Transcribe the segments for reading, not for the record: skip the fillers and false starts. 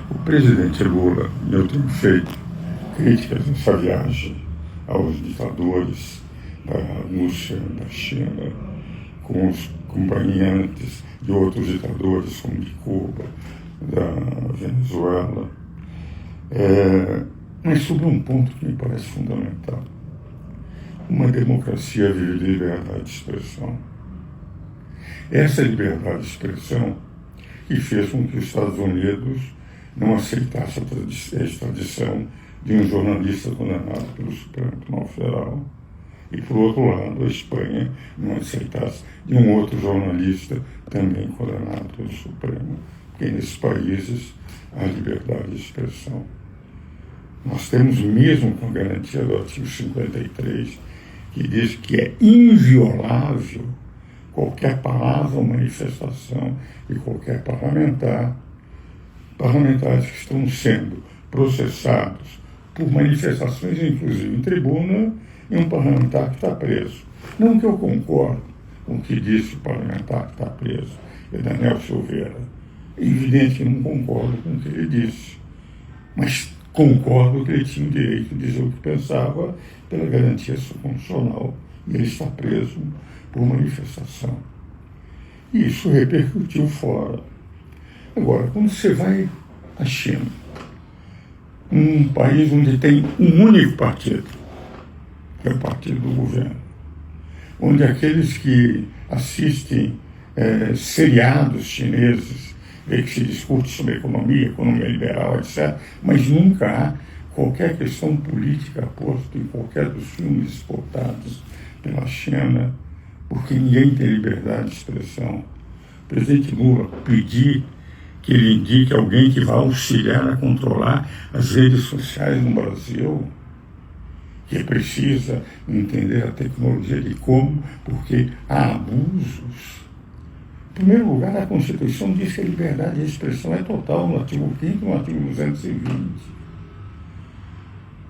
O presidente Lula, eu tenho feito críticas nessa viagem aos ditadores da Rússia, da China, com os acompanhantes de outros ditadores, como de Cuba, da Venezuela, mas sobre um ponto que me parece fundamental. Uma democracia vive de liberdade de expressão. Essa liberdade de expressão que fez com que os Estados Unidos não aceitasse a extradição de um jornalista condenado pelo Supremo Tribunal Federal e, por outro lado, a Espanha não aceitasse de um outro jornalista também condenado pelo Supremo, porque nesses países há liberdade de expressão. Nós temos, mesmo com a garantia do artigo 53, que diz que é inviolável qualquer palavra ou manifestação de qualquer parlamentares que estão sendo processados por manifestações, inclusive em tribuna, e um parlamentar que está preso. Não que eu concordo com o que disse o parlamentar que está preso, é Daniel Silveira. É evidente que não concordo com o que ele disse, mas concordo que ele tinha o direito de dizer o que pensava pela garantia constitucional, e ele está preso por manifestação. E isso repercutiu fora. Agora, quando você vai à China, um país onde tem um único partido, que é o partido do governo, onde aqueles que assistem seriados chineses, vê que se discute sobre economia liberal, etc., mas nunca há qualquer questão política posta em qualquer dos filmes exportados pela China, porque ninguém tem liberdade de expressão. O presidente Lula pedir que ele indique alguém que vá auxiliar a controlar as redes sociais no Brasil, que precisa entender a tecnologia de como, porque há abusos. Em primeiro lugar, a Constituição diz que a liberdade de expressão é total, no artigo 5º e no artigo 220.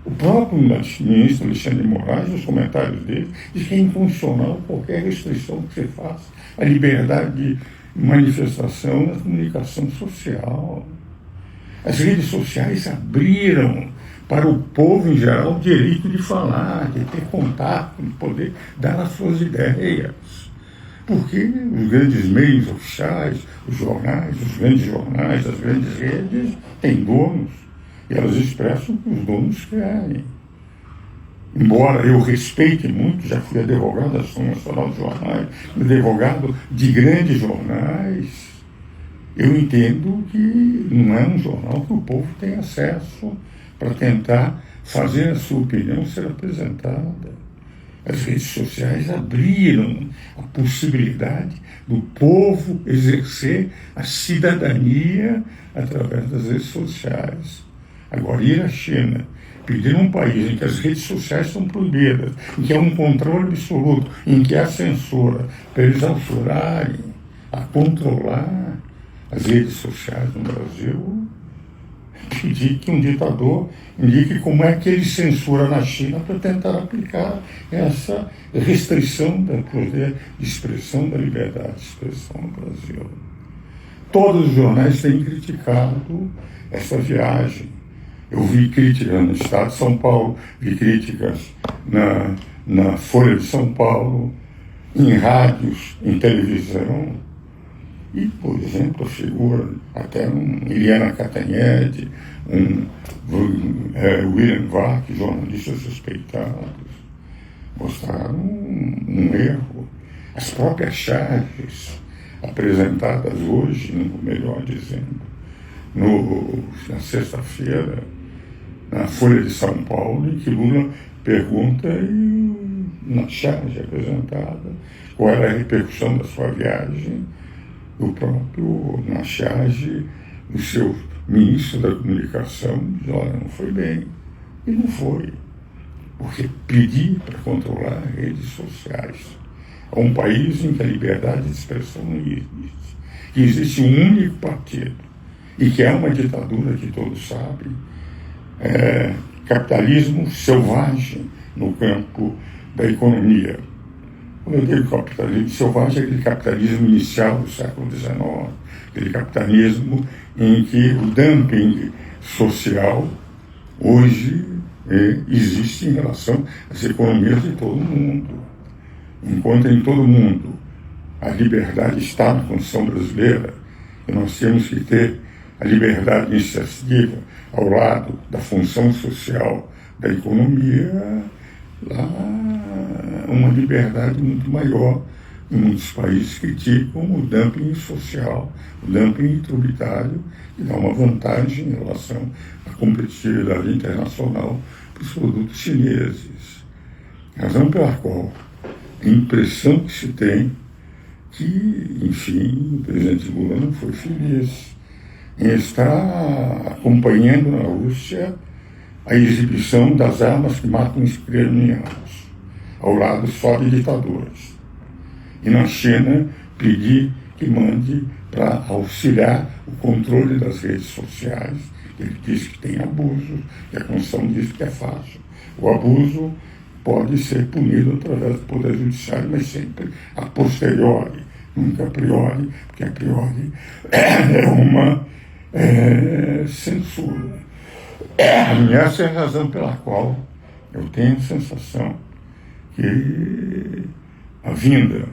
O próprio ministro Alexandre de Moraes, nos comentários dele, diz que é inconstitucional qualquer restrição que você faça à liberdade de manifestação na comunicação social. As redes sociais abriram para o povo em geral o direito de falar, de ter contato, de poder dar as suas ideias. Porque os grandes meios oficiais, os grandes jornais, as grandes redes, têm donos. E elas expressam o que os donos querem. Embora eu respeite muito, já fui advogado da Associação Nacional de Jornais, advogado de grandes jornais, eu entendo que não é um jornal que o povo tem acesso para tentar fazer a sua opinião ser apresentada. As redes sociais abriram a possibilidade do povo exercer a cidadania através das redes sociais. Agora, ir à China, pedir um país em que as redes sociais são proibidas, em que há um controle absoluto, em que há censura, para eles auxiliarem a controlar as redes sociais no Brasil, pedir que um ditador indique como é que ele censura na China para tentar aplicar essa restrição do poder de expressão, da liberdade de expressão no Brasil. Todos os jornais têm criticado essa viagem. Eu vi críticas no Estado de São Paulo, vi críticas na Folha de São Paulo, em rádios, em televisão. E, por exemplo, a figura, até Eliana Cantanhede, William Vac, jornalistas respeitados, mostraram um erro. As próprias charges apresentadas hoje, melhor dizendo, na sexta-feira, na Folha de São Paulo, em que Lula pergunta, na charge apresentada, qual era a repercussão da sua viagem, do próprio, na charge, do seu ministro da comunicação, diz, olha, não foi bem. E não foi. Porque pedir para controlar redes sociais a um país em que a liberdade de expressão não existe, que existe um único partido, e que é uma ditadura que todos sabem, capitalismo selvagem no campo da economia. Quando eu digo capitalismo selvagem, é aquele capitalismo inicial do século XIX, aquele capitalismo em que o dumping social hoje existe em relação às economias de todo mundo. Enquanto em todo mundo a liberdade está na Constituição brasileira, e nós temos que ter a liberdade iniciativa ao lado da função social da economia, lá uma liberdade muito maior. Em muitos países criticam o dumping social, o dumping tributário, que dá uma vantagem em relação à competitividade internacional para os produtos chineses. Razão pela qual a impressão que se tem que, enfim, o presidente Lula não foi feliz em estar acompanhando na Rússia a exibição das armas que matam os ucranianos, ao lado só de ditadores. E na China pedir que mande para auxiliar o controle das redes sociais. Ele diz que tem abusos, e a Constituição diz que é fácil. O abuso pode ser punido através do Poder Judiciário, mas sempre a posteriori, nunca a priori, porque a priori é uma censura. E essa é a razão pela qual eu tenho a sensação que a vinda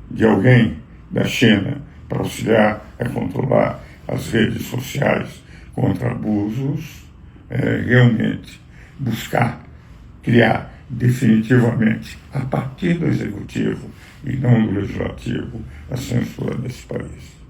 de alguém da China para auxiliar a controlar as redes sociais contra abusos, realmente buscar criar definitivamente, a partir do Executivo e não do Legislativo, a censura desse país.